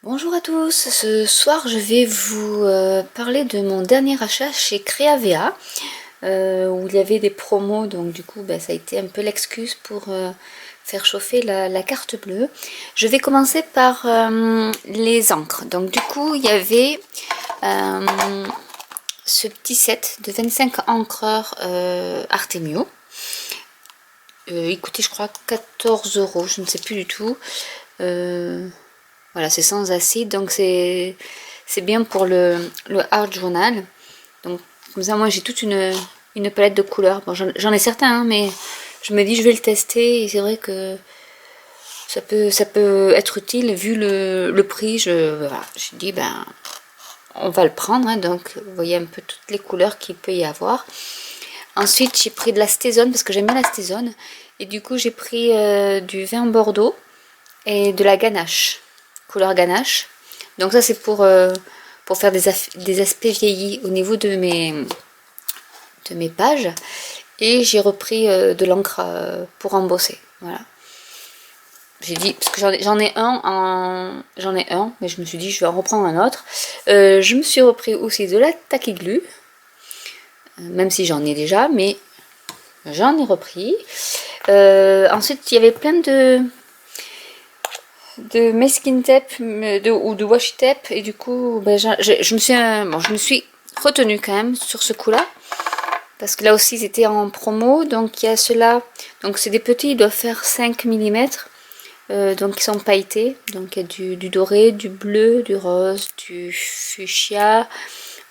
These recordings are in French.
Bonjour à tous, ce soir je vais vous parler de mon dernier achat chez Creavea où il y avait des promos, donc du coup ça a été un peu l'excuse pour faire chauffer la carte bleue. Je vais commencer par les encres. Donc du coup il y avait ce petit set de 25 encreurs Artemio. Il coûtait je crois 14 euros, je ne sais plus du tout. Voilà, c'est sans acide, donc c'est bien pour le art journal. Donc comme ça, moi j'ai toute une palette de couleurs. Bon, j'en ai certains, hein, mais je me dis je vais le tester et c'est vrai que ça peut être utile vu le prix. Voilà, je dis ben on va le prendre, hein, donc vous voyez un peu toutes les couleurs qu'il peut y avoir. Ensuite j'ai pris de la stézone parce que j'aime bien la stézone et du coup j'ai pris du vin bordeaux et de la ganache, couleur ganache. Donc ça c'est pour faire des aspects vieillis au niveau de mes pages. Et j'ai repris de l'encre pour embosser. Voilà. J'ai dit, parce que j'en ai un, mais je me suis dit je vais en reprendre un autre. Je me suis repris aussi de la Tacky Glue, même si j'en ai déjà, mais j'en ai repris. Ensuite, il y avait plein de masking tape ou de washi tape, et du coup je me suis retenue quand même sur ce coup là parce que là aussi ils étaient en promo. Donc il y a ceux-là, donc c'est des petits, ils doivent faire 5 mm, donc ils sont pailletés. Donc il y a du doré, du bleu, du rose, du fuchsia,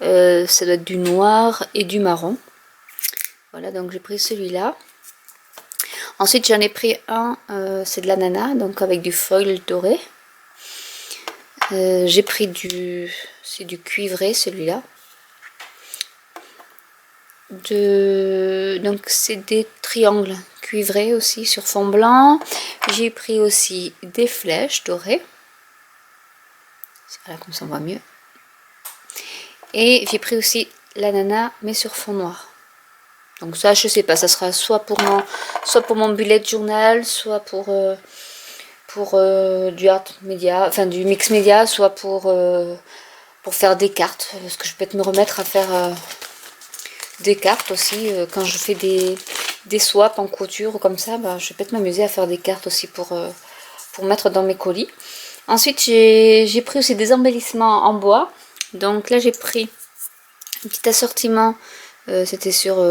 ça doit être du noir et du marron. Voilà, donc j'ai pris celui-là. Ensuite j'en ai pris un, c'est de l'ananas, donc avec du foil doré. J'ai pris c'est du cuivré celui-là. Donc c'est des triangles cuivrés aussi sur fond blanc. J'ai pris aussi des flèches dorées. Voilà, comme ça on voit mieux. Et j'ai pris aussi l'ananas mais sur fond noir. Donc ça je sais pas, ça sera soit pour mon bullet journal, soit pour du art média, enfin du mix média, soit pour faire des cartes, parce que je peux peut-être me remettre à faire des cartes aussi quand je fais des swaps en couture ou comme ça. Je vais peut-être m'amuser à faire des cartes aussi pour mettre dans mes colis. Ensuite j'ai pris aussi des embellissements en bois. Donc là j'ai pris un petit assortiment, c'était sur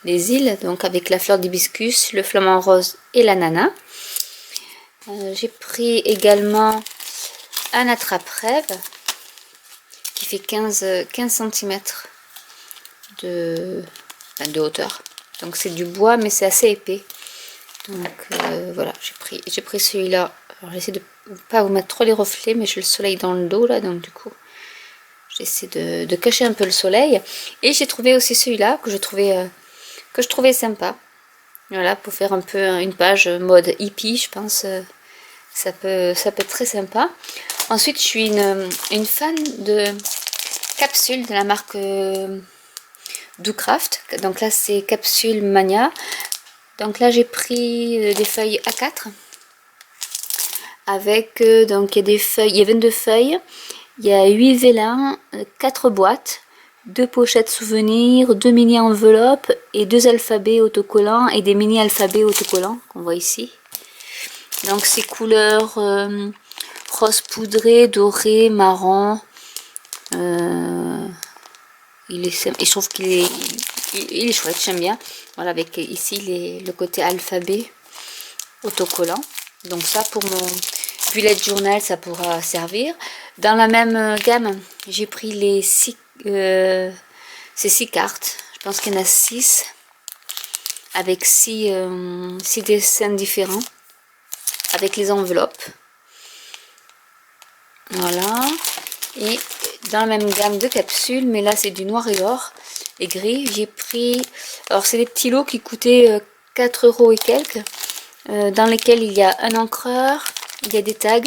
les îles, donc avec la fleur d'hibiscus, le flamant rose et l'ananas. J'ai pris également un attrape-rêve qui fait 15 cm de hauteur. Donc c'est du bois mais c'est assez épais. Donc voilà, j'ai pris celui-là. Alors j'essaie de pas vous mettre trop les reflets, mais j'ai le soleil dans le dos là, donc du coup j'essaie de cacher un peu le soleil. Et j'ai trouvé aussi celui-là que je trouvais sympa. Voilà, pour faire un peu une page mode hippie, je pense. Ça peut être très sympa. Ensuite, je suis une fan de capsules de la marque Doocraft. Donc là, c'est Capsule Mania. Donc là, j'ai pris des feuilles A4 avec donc il y a des feuilles, il y a 22 feuilles, il y a 8 vélins, 4 boîtes, 2 pochettes souvenirs, 2 mini enveloppes et 2 alphabets autocollants et des mini alphabets autocollants qu'on voit ici. Donc ces couleurs rose poudré, doré, marron. Et je trouve qu'il est chouette, j'aime bien. Voilà, avec ici le côté alphabet autocollant. Donc ça, pour mon bullet journal, ça pourra servir. Dans la même gamme, j'ai pris ces 6 cartes. Je pense qu'il y en a 6 avec 6 dessins différents avec les enveloppes. Voilà. Et dans la même gamme de capsules, mais là c'est du noir et or et gris, j'ai pris, alors c'est des petits lots qui coûtaient 4 euros et quelques, dans lesquels il y a un encreur, il y a des tags,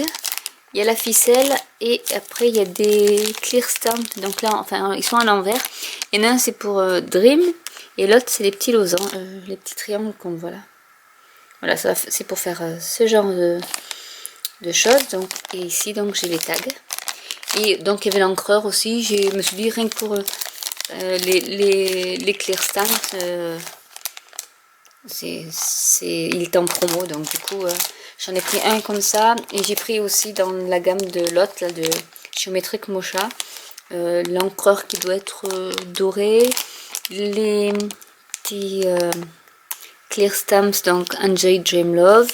il y a la ficelle et après il y a des clear stamps. Donc là, enfin ils sont à l'envers. Il y en a un c'est pour Dream et l'autre c'est les petits losanges, les petits triangles qu'on voit là. Voilà, c'est pour faire ce genre de choses. Donc, et ici, donc, j'ai les tags. Et donc, il y avait l'encreur aussi. Je me suis dit, rien que pour les clear stamps, il est en promo. Donc, du coup, j'en ai pris un comme ça. Et j'ai pris aussi dans la gamme de Lotte, là, de Geometric Mocha, l'encreur qui doit être doré. Les petits clear stamps, donc Enjoy Dream Love,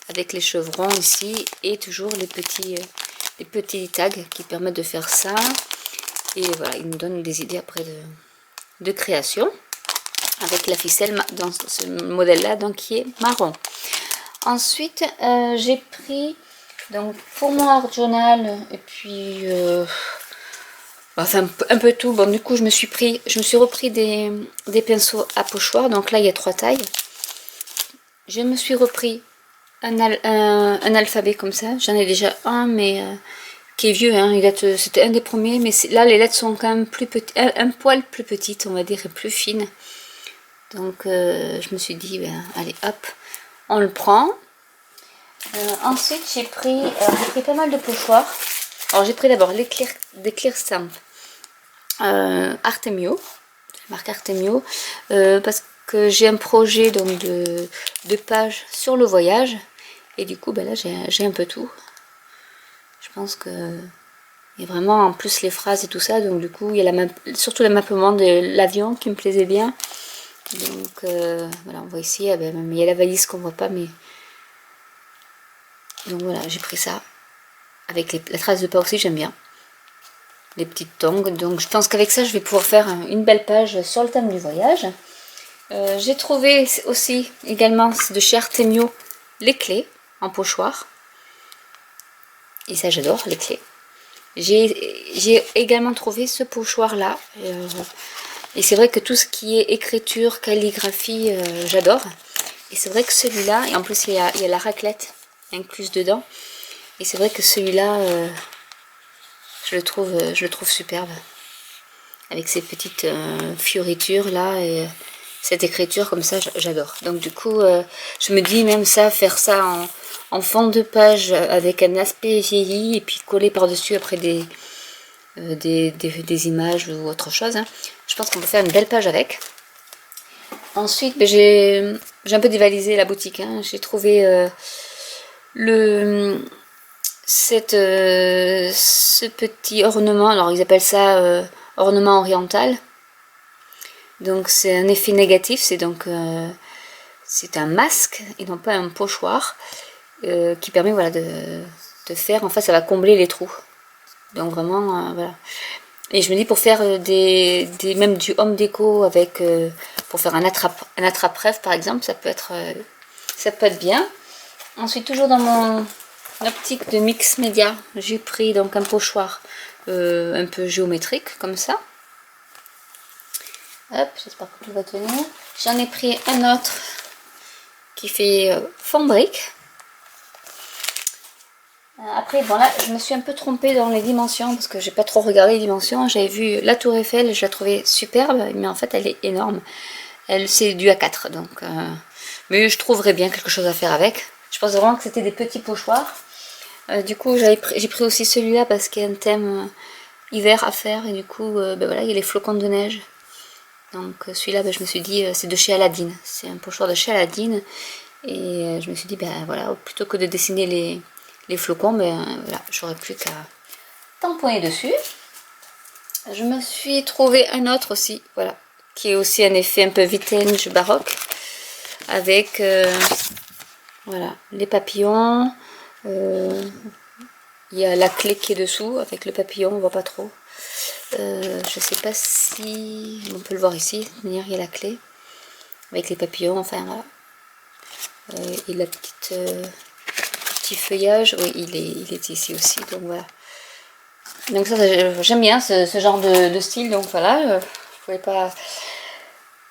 avec les chevrons ici. Et toujours les petits tags qui permettent de faire ça. Et voilà, ils nous donnent des idées après de création. Avec la ficelle dans ce modèle-là, donc qui est marron. Ensuite, j'ai pris donc pour mon art journal et puis enfin un peu tout. Bon, du coup, je me suis repris des pinceaux à pochoir. Donc là, il y a 3 tailles. Je me suis repris un alphabet comme ça. J'en ai déjà un, mais qui est vieux, hein. C'était un des premiers, mais là les lettres sont quand même plus petites, un poil plus petites, on va dire, et plus fines. Donc je me suis dit, ben, allez hop, on le prend. Ensuite j'ai pris pas mal de pochoirs. Alors j'ai pris d'abord des clear stamps Artemio, la marque Artemio, parce que j'ai un projet donc de pages sur le voyage. Et du coup, ben là j'ai un peu tout. Je pense que il y a vraiment en plus les phrases et tout ça. Donc du coup, il y a surtout l'amappement de l'avion qui me plaisait bien. Donc voilà, on voit ici, même il y a la valise qu'on voit pas, mais donc voilà, j'ai pris ça avec la trace de pas aussi, j'aime bien les petites tongs. Donc je pense qu'avec ça je vais pouvoir faire une belle page sur le thème du voyage. J'ai trouvé aussi également de chez Artemio les clés en pochoir, et ça j'adore les clés. J'ai également trouvé ce pochoir là, et c'est vrai que tout ce qui est écriture, calligraphie, j'adore. Et c'est vrai que celui-là, et en plus il y a la raclette incluse dedans, et c'est vrai que celui-là, je le trouve superbe, avec ces petites fioritures là, et cette écriture comme ça, j'adore. Donc du coup, je me dis même ça, faire ça en fond de page avec un aspect vieilli, et puis coller par-dessus après des images ou autre chose, hein. Je pense qu'on peut faire une belle page avec. Ensuite, ben, j'ai un peu dévalisé la boutique, hein. J'ai trouvé ce petit ornement. Alors ils appellent ça ornement oriental. Donc c'est un effet négatif, c'est donc c'est un masque et non pas un pochoir, qui permet, voilà, de faire, en fait ça va combler les trous. Donc vraiment voilà. Et je me dis, pour faire même du home déco avec, pour faire un attrape-rêve par exemple, ça peut être bien. Ensuite, toujours dans mon optique de mix média, j'ai pris donc un pochoir un peu géométrique comme ça. Hop, j'espère que tout va tenir. J'en ai pris un autre qui fait fond brique. Après, bon là, je me suis un peu trompée dans les dimensions parce que j'ai pas trop regardé les dimensions. J'avais vu la tour Eiffel, je la trouvais superbe, mais en fait elle est énorme. C'est du A4, donc mais je trouverais bien quelque chose à faire avec. Je pense vraiment que c'était des petits pochoirs. Du coup, j'ai pris aussi celui-là parce qu'il y a un thème hiver à faire, et du coup, ben voilà, il y a les flocons de neige. Donc celui-là, ben, je me suis dit, c'est de chez Aladdin. C'est un pochoir de chez Aladdin, et je me suis dit, ben voilà, plutôt que de dessiner les flocons, ben voilà, j'aurais plus qu'à tamponner dessus. Je me suis trouvé un autre aussi, voilà, qui est aussi un effet un peu vintage baroque, avec voilà, les papillons. Il y a la clé qui est dessous avec le papillon, on voit pas trop. Je sais pas si on peut le voir ici. De manière, il y a la clé avec les papillons, enfin voilà. Et la petit feuillage, oui, il est ici aussi, donc voilà. Donc ça, j'aime bien ce genre de style, donc voilà, je pouvais pas.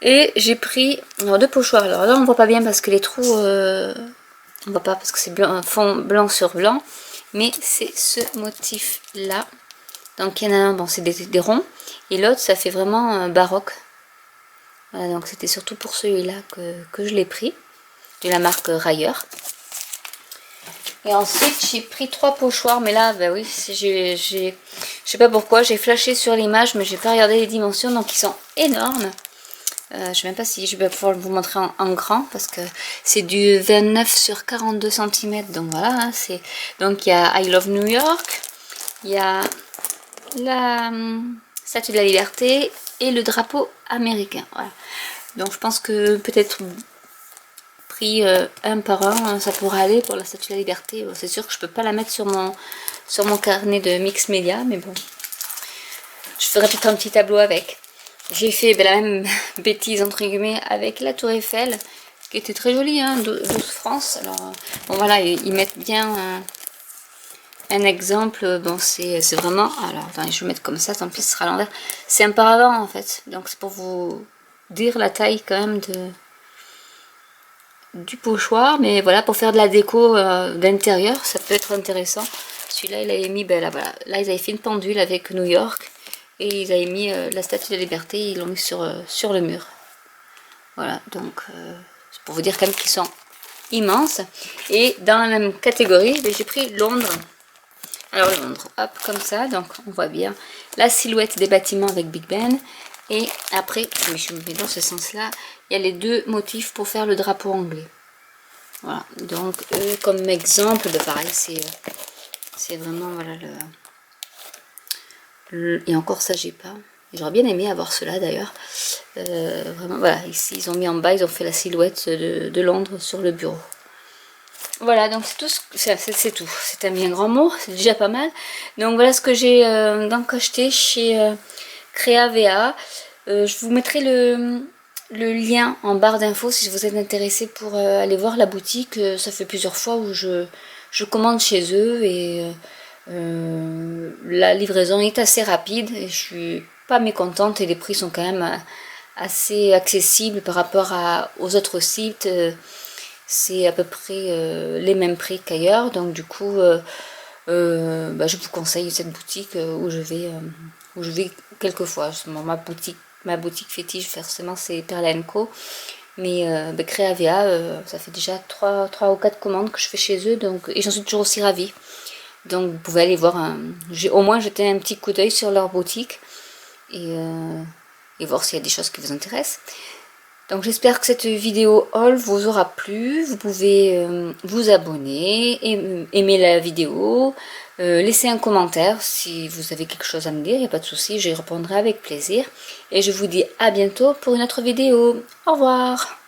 Et j'ai pris deux pochoirs. Alors là, on voit pas bien parce que les trous, on voit pas parce que c'est un fond blanc sur blanc, mais c'est ce motif là. Donc il y en a un, bon, c'est des ronds, et l'autre, ça fait vraiment baroque. Voilà, donc c'était surtout pour celui-là que je l'ai pris, de la marque Rayer. Et ensuite j'ai pris 3 pochoirs, mais là bah oui, je sais pas pourquoi, j'ai flashé sur l'image mais j'ai pas regardé les dimensions, donc ils sont énormes. Je sais même pas si je vais pouvoir vous montrer en grand parce que c'est du 29 sur 42 cm, donc voilà, hein, donc il y a I Love New York, il y a la Statue de la Liberté et le drapeau américain, voilà. Donc je pense que peut-être pris un par un, ça pourrait aller pour la Statue de la Liberté. Bon, c'est sûr que je peux pas la mettre sur mon carnet de mix média, mais bon, je ferai peut-être un petit tableau avec. J'ai fait la même bêtise entre guillemets avec la Tour Eiffel, qui était très jolie, hein, 12 France. Alors bon voilà, ils mettent bien un exemple. Bon, c'est vraiment, alors attendez, je vais mettre comme ça, tant pis, ce sera à l'envers. C'est un paravent en fait, donc c'est pour vous dire la taille quand même du pochoir, mais voilà, pour faire de la déco d'intérieur, ça peut être intéressant. Celui-là, il avait mis, là, voilà, là ils avaient fait une pendule avec New York, et ils avaient mis la Statue de la Liberté, ils l'ont mis sur le mur. Voilà, donc c'est pour vous dire quand même qu'ils sont immenses. Et dans la même catégorie, j'ai pris Londres. Alors Londres, hop, comme ça, donc on voit bien la silhouette des bâtiments avec Big Ben. Et après, oui, je me mets dans ce sens-là, il y a les deux motifs pour faire le drapeau anglais. Voilà, donc comme exemple, pareil, c'est vraiment, voilà, et encore ça, j'ai pas. J'aurais bien aimé avoir cela d'ailleurs. Vraiment, voilà, ici, ils ont mis en bas, ils ont fait la silhouette de Londres sur le bureau. Voilà, donc c'est tout. C'est tout. C'est un bien grand mot, c'est déjà pas mal. Donc voilà ce que j'ai donc acheté chez Créa.va. Je vous mettrai le lien en barre d'infos si vous êtes intéressé pour aller voir la boutique. Ça fait plusieurs fois où je commande chez eux et la livraison est assez rapide et je suis pas mécontente et les prix sont quand même assez accessibles par rapport aux autres sites. C'est à peu près les mêmes prix qu'ailleurs, donc du coup je vous conseille cette boutique où je vais quelques fois. Ma boutique fétiche forcément c'est Perla & Co, mais Créa.va, ça fait déjà 3 ou 4 commandes que je fais chez eux, donc, et j'en suis toujours aussi ravie. Donc vous pouvez aller voir, j'ai au moins jeté un petit coup d'œil sur leur boutique et voir s'il y a des choses qui vous intéressent. Donc j'espère que cette vidéo haul vous aura plu. Vous pouvez vous abonner, aimer la vidéo, laisser un commentaire si vous avez quelque chose à me dire, il n'y a pas de souci, j'y répondrai avec plaisir. Et je vous dis à bientôt pour une autre vidéo. Au revoir!